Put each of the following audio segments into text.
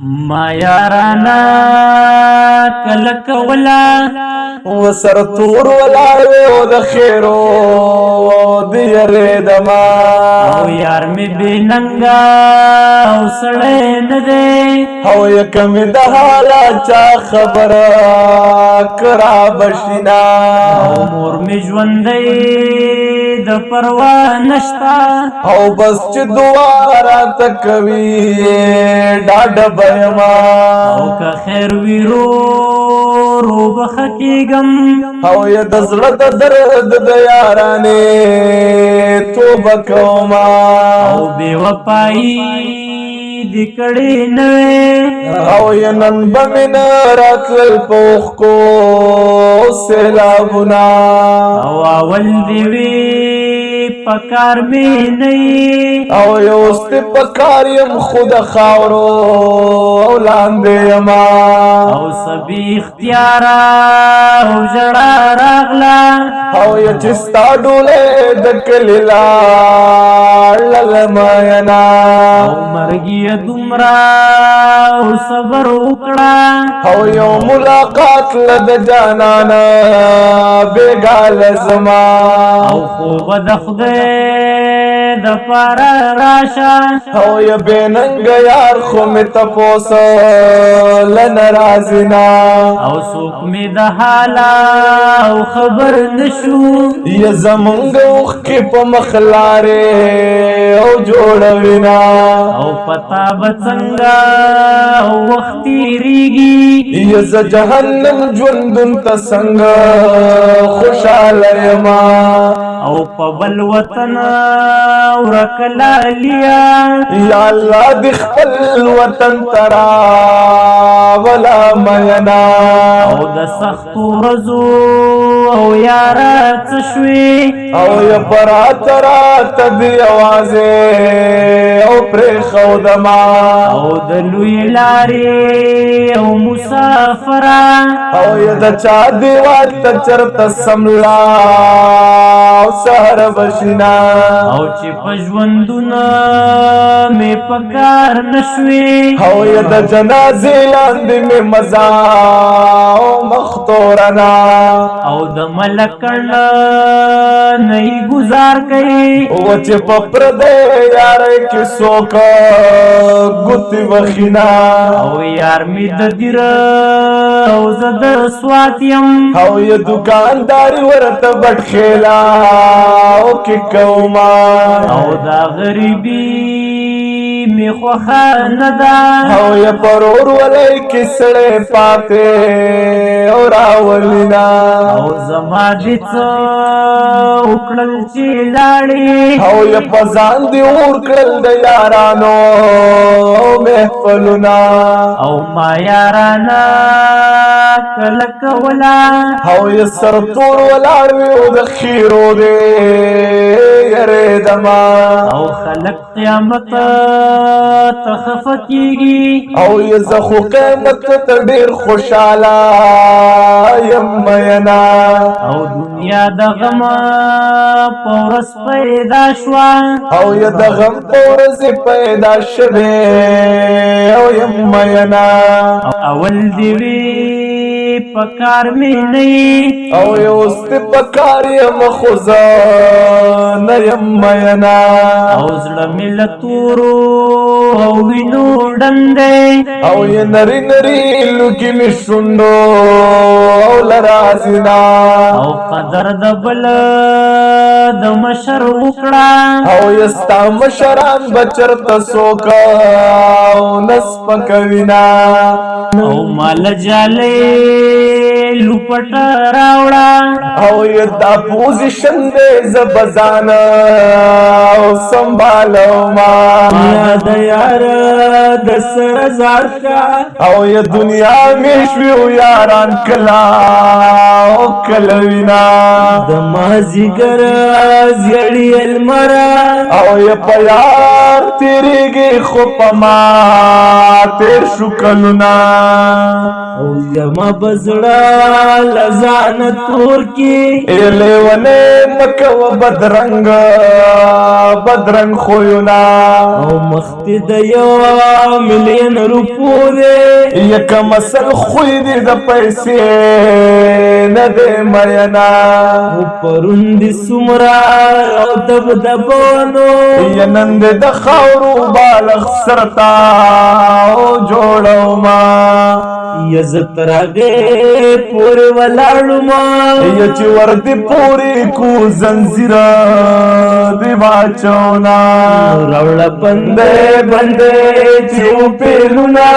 ما یارانا کله کولا وسر تور ولاړو د خیرو د یریدما او یار می بننګا او سړی نه دی او یکم د حالا چا خبره کرا بشینا او مور می ژوندی د پروا نشتا او بس چې دعا راته کوي ډاډ بېما او که خیر ویرو رو بخکیګم او یا د زړه د درد د یارانې توبه کوما او بې وفایي دې کړې نه وې او یا نن به مې نه راتلل په اوښکو سیلابونه او اول دې وي پکار مې نه او یو اوس دې پکار یم خو د خاورو او لاندې یما او سبي اختیارا او ژړا راغله او یا چې ستا ډولۍ د کلي لاړله مینه او مرګي دومره او صبر وکړه او یو ملاقات له د جانانه بېګاله زما او خوب د خدای د پاره راشه او یا بېننګه یار خو مې تپوس له ناراضینا او څوک مې د حاله او خبر نشو یا زمونږ اوښکې په مخ لارې او جوړوینا او پتا به څنګه او وخت تېرېږي یا زه جهنم ژوندون ته څنګه خوشحاله یما او په بل وطن ورک لالیا یا الله دې خپل وطن ترا ولا مینا او د سختو ورځو او یاره څه شوې او یا برات راته دې یوازې او پرېښودما او د لوی لارې او مسافره او یا د چا دیوال ته چرته سملا او سهر بشینا او چې په ژوندونه مې پکار نشوې او یا د جنازې لاندې مې مزا او مختورنا او د ملکړ نه گزار کوي او چې په پردې یارې کې څوک ګوتې وخینا او یار مې د دیره او زه د سوات یم او یا دکانداري ورته بټ خیلا او کې کوما او دا غریبي می خوخه نه ده او یا پرور ولای کې سړې پاتې او راولینا او زما دې څه وکړل چې لاړې او یا پزان دی اور کړل د یارانو او محفلونه او ما یارانا کله کولا او یا سر تور ولاړ وي او د خیرو دې یریدما او خلق قیامت تخف کیږي او یا زه خو قیامت ته ډېر خوشحاله یم مینا او دنیا د غم په ورځ پیدا شوه او یا د غم په ورځې پیدا شوې او یم مینا اول دی وی پکار مې نه او یا اوس دې پکار یم خو زه نه یم مینا او زړه مې له تورو او وینو ډنډی او یا نری نری لوګي مې شونډو او لرازینا او قدر د بل د مشر وکړه او یا ستا مشران بچرته څوک او نسپ کوینا او مال جالې لوپټ راوړه او یا دا پوزیشن دې زه بزان او سنبالو ما د یار د سر زارکا او یا دنیا مې شوي یاران کلا او کلوینا د مازیګر زیړی المرا او یا په یار تیریږي خو په ما تیر شو کلونه او زما بزړه لزان تور کی لیونے مکو بدرنگ خویونا او مختی دیو ملین روپو دے یکا مسل خوی دی دا پیسے ندے مینا او پروندی سمرا او دب دبونو ینند دا خورو بالغ سرتا او جوڑو ما یزت راگے پوری ولاړو ما یچ وردی پوری کو زنزیر دی باچونا روڑا بندے بندے چیو پیلونا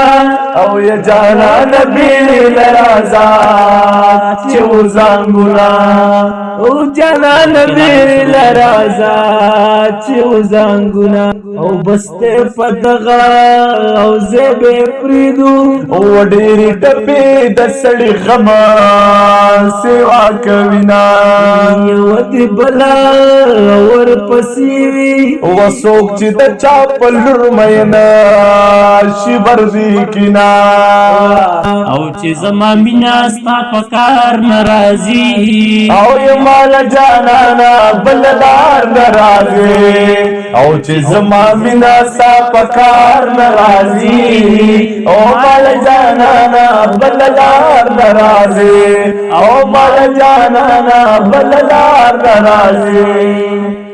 او یا جانا نبی لرازا چیو زنگونا او جانا نبی لرازا چیو زنگونا او بستے پدغا او زیب پریدو او ډېری ټپې د سړي غم سیوا کوینا یو دی بلا ور پسیوی وڅوک چې د چا په لور مینا شي ورځي کینا او چې زما مینا ستا په کار ناراضي او یم مال جانانا بلدار ناراضي او چې زما مینا ستا په کار ناراضي او مال جانانا بلدار ناراضي او مال جانانا بلدار ناراضي